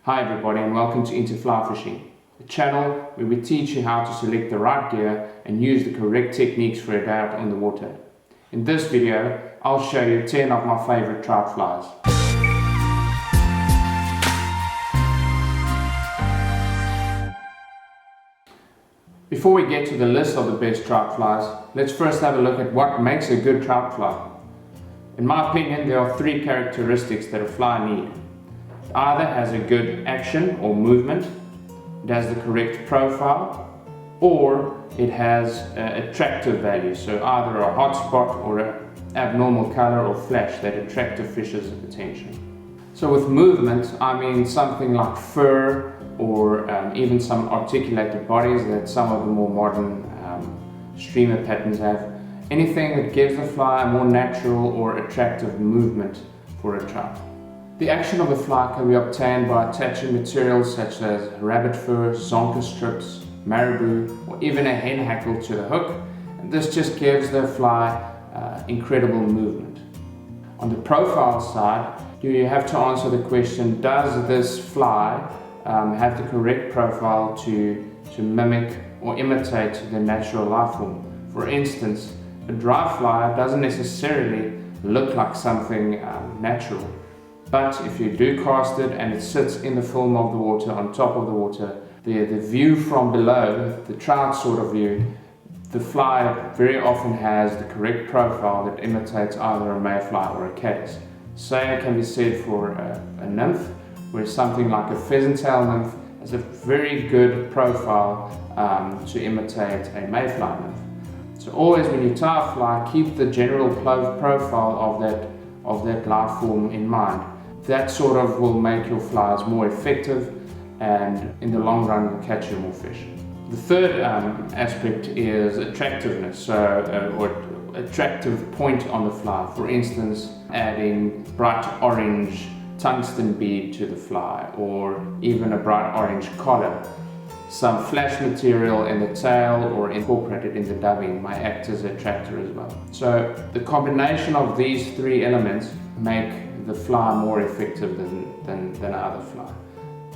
Hi everybody and welcome to Into Fly Fishing, a channel where we teach you how to select the right gear and use the correct techniques for a day out on the water. In this video, I'll show you 10 of my favorite trout flies. Before we get to the list of the best trout flies, let's first have a look at what makes a good trout fly. In my opinion, there are three characteristics that a fly needs. It either has a good action or movement, it has the correct profile, or it has attractive value, so either a hot spot or an abnormal color or flash that attract a fish's attention. So with movement, I mean something like fur or even some articulated bodies that some of the more modern streamer patterns have. Anything that gives the fly a more natural or attractive movement for a trout. The action of a fly can be obtained by attaching materials such as rabbit fur, zonker strips, marabou, or even a hen hackle to the hook, and this just gives the fly incredible movement. On the profile side, you have to answer the question, does this fly have the correct profile to mimic or imitate the natural life form? For instance, a dry fly doesn't necessarily look like something natural. But if you do cast it and it sits in the film of the water, on top of the water, the view from below, the trout sort of view, the fly very often has the correct profile that imitates either a mayfly or a caddis. Same can be said for a nymph, where something like a pheasant tail nymph has a very good profile to imitate a mayfly nymph. So always when you tie a fly, keep the general profile of that life form in mind. That sort of will make your flies more effective and in the long run will catch you more fish. The third aspect is attractiveness, or attractive point on the fly. For instance, adding bright orange tungsten bead to the fly, or even a bright orange collar. Some flash material in the tail or incorporated in the dubbing may act as an attractor as well. So the combination of these three elements make the fly more effective than other fly.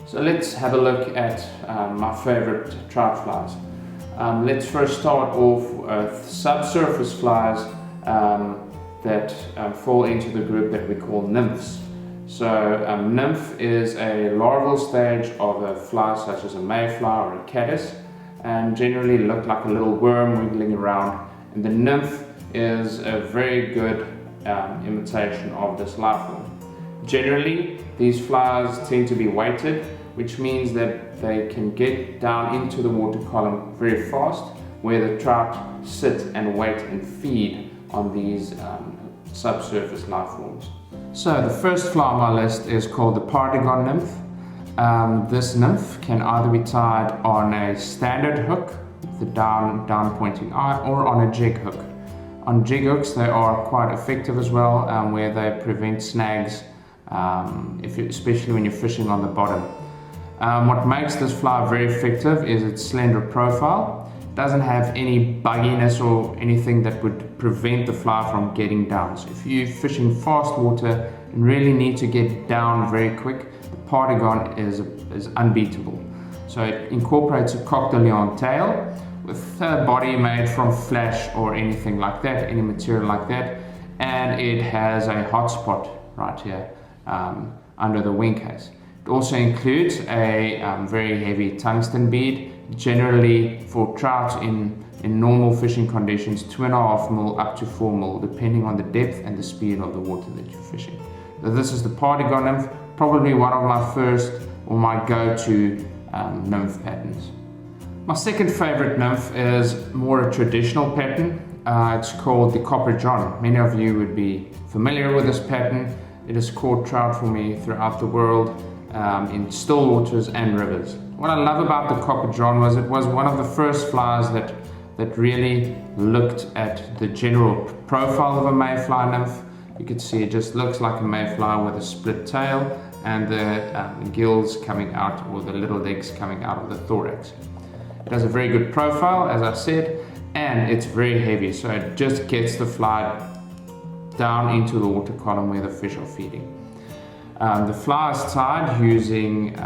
So let's have a look at my favorite trout flies. Let's first start off with subsurface flies that fall into the group that we call nymphs. So nymph is a larval stage of a fly such as a mayfly or a caddis, and generally look like a little worm wiggling around, and the nymph is a very good imitation of this life form. Generally, these flies tend to be weighted, which means that they can get down into the water column very fast, where the trout sit and wait and feed on these subsurface life forms. So the first fly on my list is called the Perdigon Nymph. This nymph can either be tied on a standard hook with a down pointing eye, or on a jig hook. On jig hooks they are quite effective as well, where they prevent snags, especially when you're fishing on the bottom. What makes this fly very effective is its slender profile. It doesn't have any bugginess or anything that would prevent the fly from getting down. So if you're fishing fast water and really need to get down very quick, the Perdigon is unbeatable. So it incorporates a coq de lion tail with a body made from flash or anything like that, any material like that, and it has a hot spot right here under the wing case. It also includes a very heavy tungsten bead, generally for trout in normal fishing conditions 2.5 mil up to 4 mil, depending on the depth and the speed of the water that you're fishing. So this is the Perdigon Nymph, probably one of my first or my go-to nymph patterns. My second favorite nymph is more a traditional pattern. It's called the Copper John. Many of you would be familiar with this pattern. It has caught trout for me throughout the world, in still waters and rivers. What I love about the Copper John was it was one of the first flies that really looked at the general profile of a mayfly nymph. You can see it just looks like a mayfly with a split tail and the gills coming out, or the little legs coming out of the thorax. It has a very good profile, as I said, and it's very heavy, so it just gets the fly down into the water column where the fish are feeding. The fly is tied using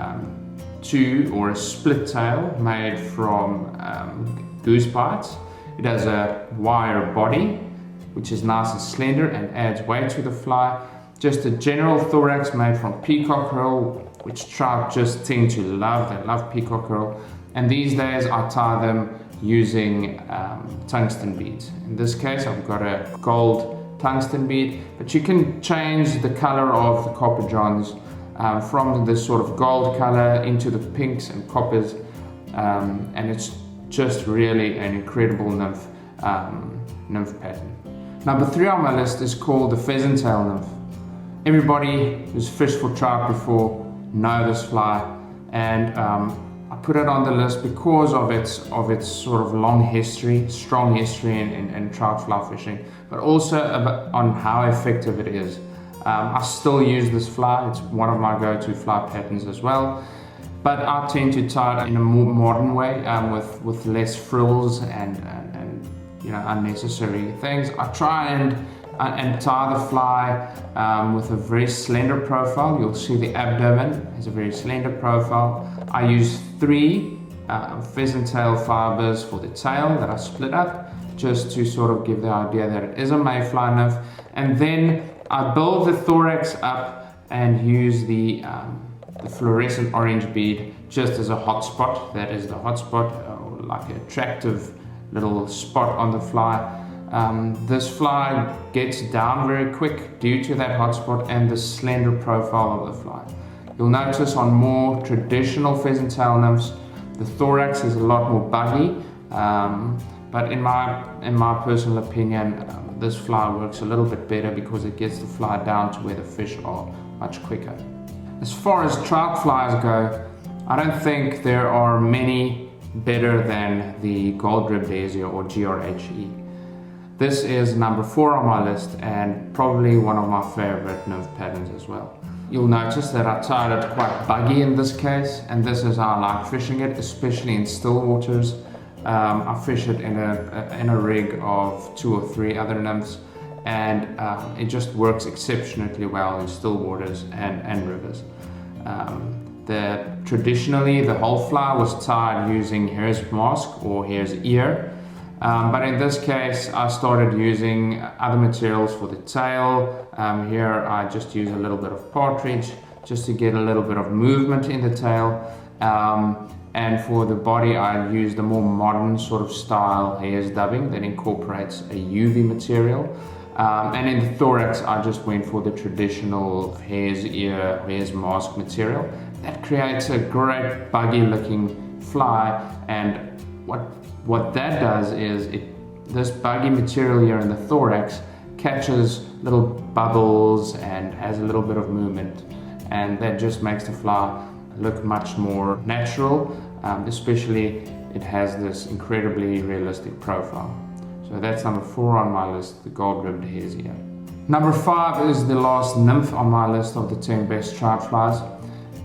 two or a split tail made from goose bites. It has a wire body which is nice and slender and adds weight to the fly. Just a general thorax made from peacock herl, which trout just tend to love. They love peacock herl. And these days I tie them using tungsten beads. In this case I've got a gold tungsten bead, but you can change the color of the copper johns from this sort of gold color into the pinks and coppers, and it's just really an incredible nymph pattern. Number 3 on my list is called the Pheasant tail nymph. Everybody who's fished for trout before know this fly, and I put it on the list because of its sort of long history, strong history in trout fly fishing, but also on how effective it is. I still use this fly. It's one of my go-to fly patterns as well, but I tend to tie it in a more modern way, with less frills and unnecessary things. I try and tie the fly with a very slender profile. You'll see the abdomen has a very slender profile. I use 3 pheasant tail fibers for the tail that I split up, just to sort of give the idea that it is a mayfly nymph. And then I build the thorax up and use the fluorescent orange bead just as a hot spot. That is the hot spot, like an attractive little spot on the fly. This fly gets down very quick due to that hot spot and the slender profile of the fly. You'll notice on more traditional pheasant tail nymphs, the thorax is a lot more buggy, but in my personal opinion, this fly works a little bit better because it gets the fly down to where the fish are much quicker. As far as trout flies go, I don't think there are many better than the gold-ribbed hare's-ear, or GRHE. This is number 4 on my list and probably one of my favorite nymph patterns as well. You'll notice that I tied it quite buggy in this case, and this is how I like fishing it, especially in still waters. I fish it in a rig of 2 or 3 other nymphs, and it just works exceptionally well in still waters and rivers. Traditionally, the whole fly was tied using hare's mask or hare's ear, but in this case I started using other materials for the tail. Here I just use a little bit of partridge just to get a little bit of movement in the tail, and for the body I used a more modern sort of style hare's dubbing that incorporates a UV material. And in the thorax I just went for the traditional hare's ear, hare's mask material. That creates a great buggy looking fly, and what that does is this buggy material here in the thorax catches little bubbles and has a little bit of movement, and that just makes the fly look much more natural, especially it has this incredibly realistic profile. So that's number 4 on my list, the gold-ribbed hare's-ear. Number 5 is the last nymph on my list of the 10 best trout flies,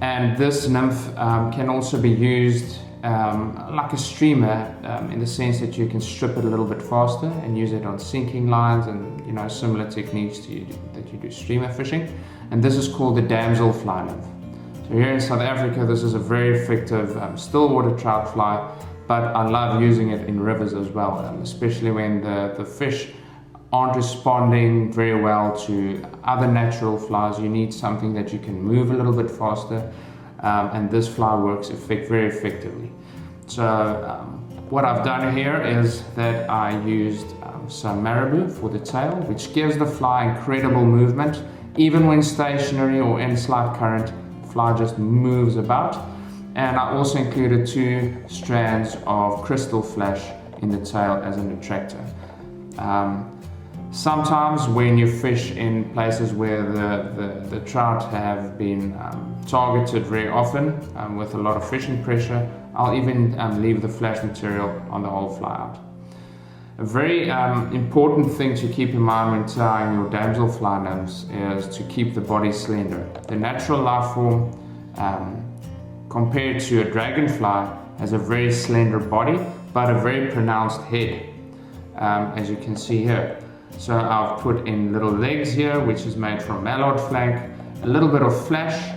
and this nymph can also be used like a streamer, in the sense that you can strip it a little bit faster and use it on sinking lines and similar techniques that you do streamer fishing. And this is called the Damselfly Nymph. So here in South Africa, this is a very effective still water trout fly, but I love using it in rivers as well, especially when the fish aren't responding very well to other natural flies. You need something that you can move a little bit faster, and this fly works very effectively. So what I've done here is that I used some marabou for the tail, which gives the fly incredible movement. Even when stationary or in slight current, the fly just moves about. And I also included 2 strands of crystal flash in the tail as an attractor. Sometimes when you fish in places where the trout have been targeted very often with a lot of fishing pressure, I'll even leave the flash material on the whole fly out. A very important thing to keep in mind when tying your damselfly nymphs is to keep the body slender. The natural life form, compared to a dragonfly, has a very slender body but a very pronounced head, as you can see here. So I've put in little legs here, which is made from mallard flank, a little bit of flash,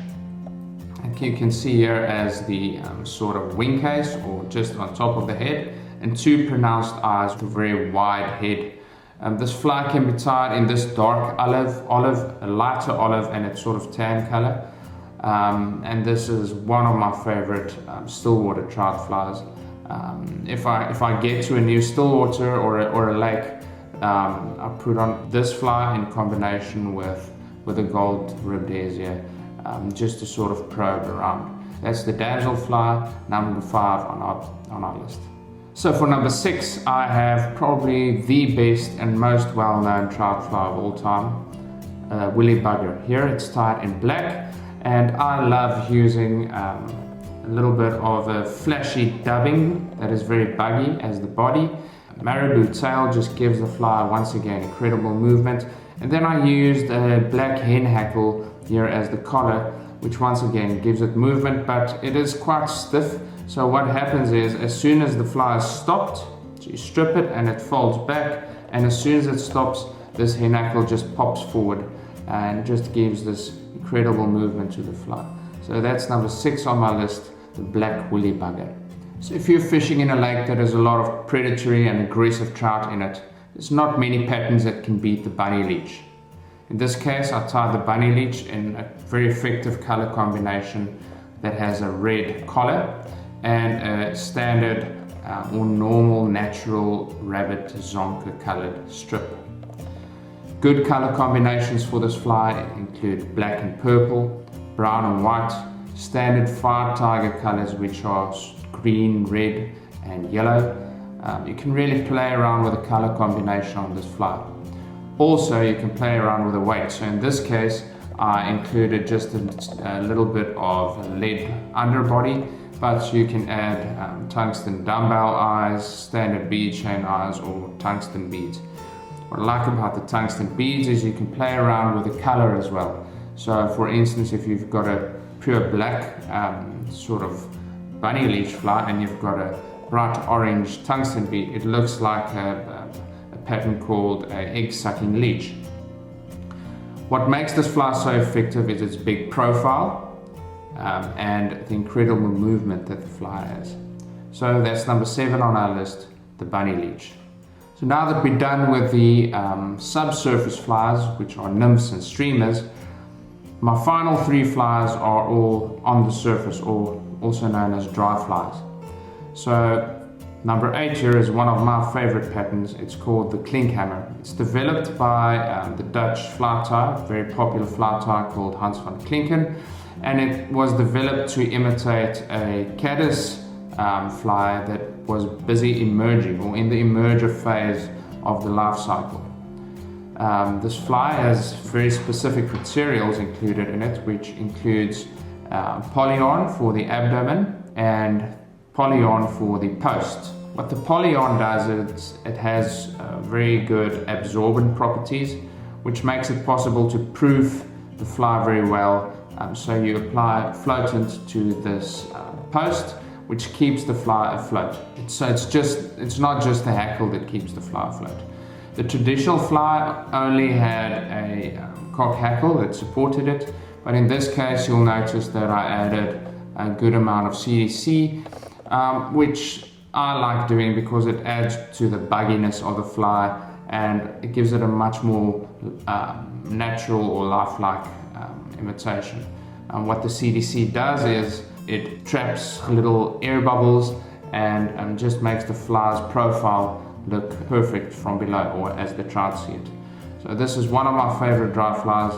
like you can see here, as the sort of wing case or just on top of the head, and two pronounced eyes with a very wide head. This fly can be tied in this dark olive, a lighter olive, and it's sort of tan color. And this is one of my favorite stillwater trout flies. If I get to a new stillwater or a lake, I put on this fly in combination with a gold rhodesias, just to sort of probe around. That's the Damselfly, number 5 on our list. So for number 6, I have probably the best and most well-known trout fly of all time, Willy Bugger. Here it's tied in black, and I love using a little bit of a flashy dubbing that is very buggy as the body. Marabou tail just gives the fly once again incredible movement, and then I used a black hen hackle here as the collar, which once again gives it movement, but it is quite stiff. So what happens is, as soon as the fly is stopped, so you strip it and it folds back, and as soon as it stops, this hen hackle just pops forward and just gives this incredible movement to the fly. So that's number 6 on my list, the black Willy Bugger. So if you're fishing in a lake that has a lot of predatory and aggressive trout in it, there's not many patterns that can beat the Bunny Leech. In this case, I tied the Bunny Leech in a very effective color combination that has a red collar and a standard or normal natural rabbit zonker colored strip. Good color combinations for this fly include black and purple, brown and white, standard fire tiger colors which are green, red and yellow. You can really play around with the color combination on this fly. Also, you can play around with the weight. So in this case, I included just a little bit of lead underbody, but you can add tungsten dumbbell eyes, standard bead chain eyes, or tungsten beads. What I like about the tungsten beads is you can play around with the color as well. So for instance, if you've got a pure black sort of Bunny Leech fly and you've got a bright orange tungsten bead, it looks like a pattern called an egg-sucking leech. What makes this fly so effective is its big profile and the incredible movement that the fly has. So that's number 7 on our list, the Bunny Leech. So now that we're done with the subsurface flies, which are nymphs and streamers, my final 3 flies are all on the surface, or also known as dry flies. So number 8 here is one of my favorite patterns. It's called the Klinkhammer. It's developed by the Dutch fly tie, very popular fly tie called Hans van Klinken, and it was developed to imitate a caddis fly that was busy emerging or in the emerger phase of the life cycle. This fly has very specific materials included in it, which includes polyon for the abdomen and polyon for the post. What the polyon does is it has very good absorbent properties, which makes it possible to proof the fly very well. So you apply floatant to this post, which keeps the fly afloat. So it's not just the hackle that keeps the fly afloat. The traditional fly only had a cock hackle that supported it, but in this case you'll notice that I added a good amount of CDC, which I like doing because it adds to the bugginess of the fly and it gives it a much more natural or lifelike imitation. What the CDC does is it traps little air bubbles and just makes the fly's profile look perfect from below, or as the trout see it. So this is one of my favorite dry flies,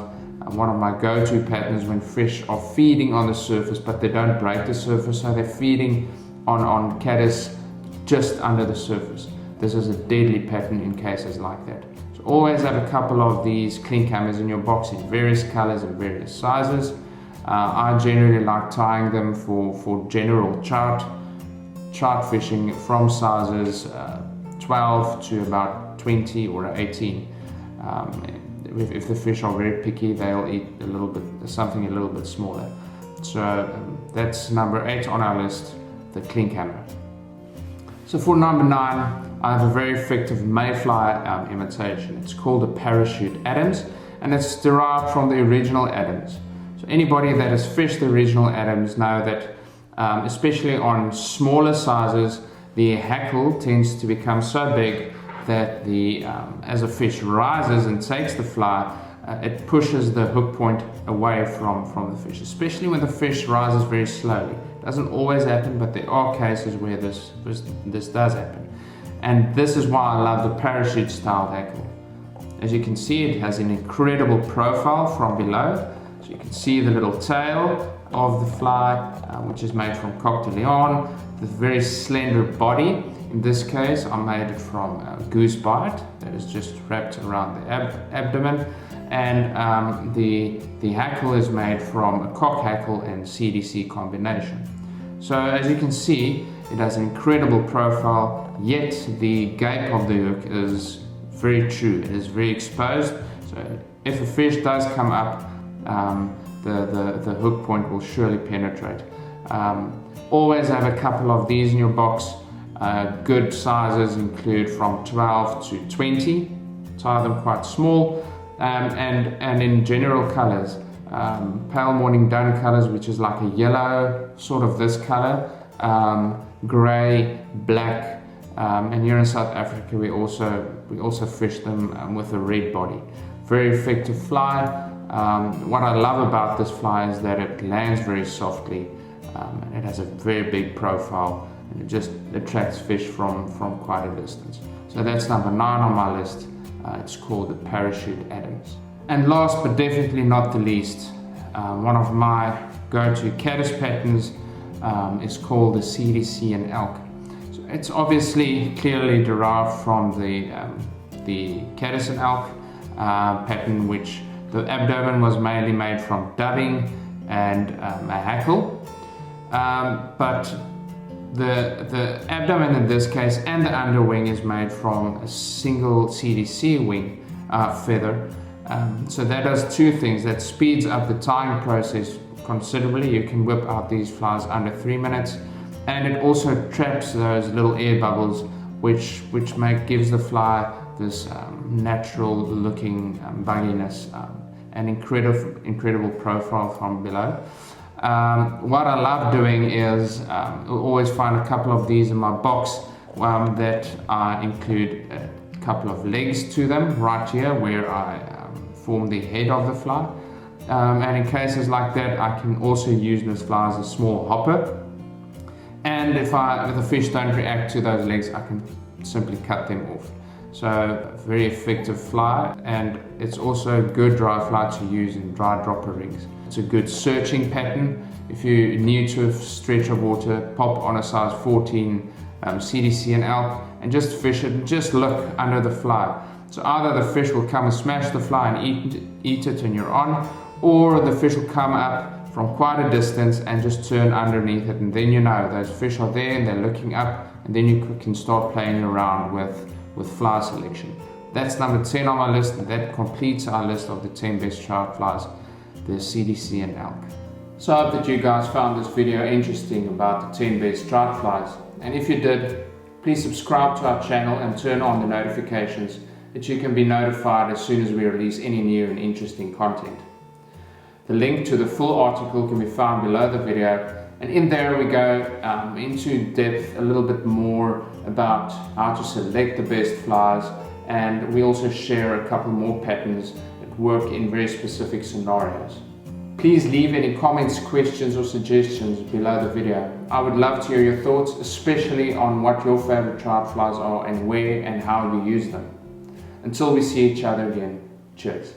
one of my go-to patterns when fish are feeding on the surface but they don't break the surface, so they're feeding on caddis just under the surface. This is a deadly pattern in cases like that. So always have a couple of these Klinkhammers in your box in various colors and various sizes. I generally like tying them for general trout fishing from sizes 12 to about 20 or 18. If the fish are very picky, they'll eat something a little bit smaller. So that's number 8 on our list, the Klinkhammer. So for number 9, I have a very effective mayfly imitation. It's called a parachute Adams, and it's derived from the original Adams. So anybody that has fished the regional Adams know that especially on smaller sizes, the hackle tends to become so big that as a fish rises and takes the fly, it pushes the hook point away from the fish, especially when the fish rises very slowly. It doesn't always happen, but there are cases where this does happen. And this is why I love the parachute style hackle. As you can see, it has an incredible profile from below. So you can see the little tail of the fly, which is made from coq de leon, the very slender body. In this case, I made it from goose bite that is just wrapped around the abdomen, and the hackle is made from a cock hackle and CDC combination. So as you can see, it has an incredible profile, yet the gape of the hook is very true. It is very exposed, so if a fish does come up, the hook point will surely penetrate. Always have a couple of these in your box. Good sizes include from 12 to 20, tie them quite small, and in general colors. Pale morning dun colors, which is like a yellow, sort of this color, grey, black, and here in South Africa we also fish them with a red body. Very effective fly. What I love about this fly is that it lands very softly, and it has a very big profile, and it just attracts fish from quite a distance. So that's number 9 on my list. It's called the Parachute Adams. And last but definitely not the least, one of my go-to caddis patterns is called the CDC Elk. So it's obviously clearly derived from the caddis elk pattern, which the abdomen was mainly made from dubbing and a hackle, but the abdomen in this case and the underwing is made from a single CDC wing feather. So that does two things. That speeds up the tying process considerably. You can whip out these flies under 3 minutes, and it also traps those little air bubbles, which gives the fly this natural looking bugginess and incredible profile from below. What I love doing is always find a couple of these in my box that I include a couple of legs to them right here where I form the head of the fly, and in cases like that I can also use this fly as a small hopper, and if the fish don't react to those legs, I can simply cut them off. So very effective fly, and it's also a good dry fly to use in dry dropper rigs. It's a good searching pattern. If you're new to a stretch of water, pop on a size 14 CDC Elk and just fish it and just look under the fly. So either the fish will come and smash the fly and eat it and you're on, or the fish will come up from quite a distance and just turn underneath it, and then you know those fish are there and they're looking up, and then you can start playing around with fly selection. That's number 10 on my list, and that completes our list of the 10 best trout flies, the CDC Elk. So I hope that you guys found this video interesting about the 10 best trout flies, and if you did, please subscribe to our channel and turn on the notifications that you can be notified as soon as we release any new and interesting content. The link to the full article can be found below the video, and in there we go into depth a little bit more about how to select the best flies, and we also share a couple more patterns that work in very specific scenarios. Please leave any comments, questions or suggestions below the video. I would love to hear your thoughts, especially on what your favorite trout flies are and where and how you use them. Until we see each other again, cheers.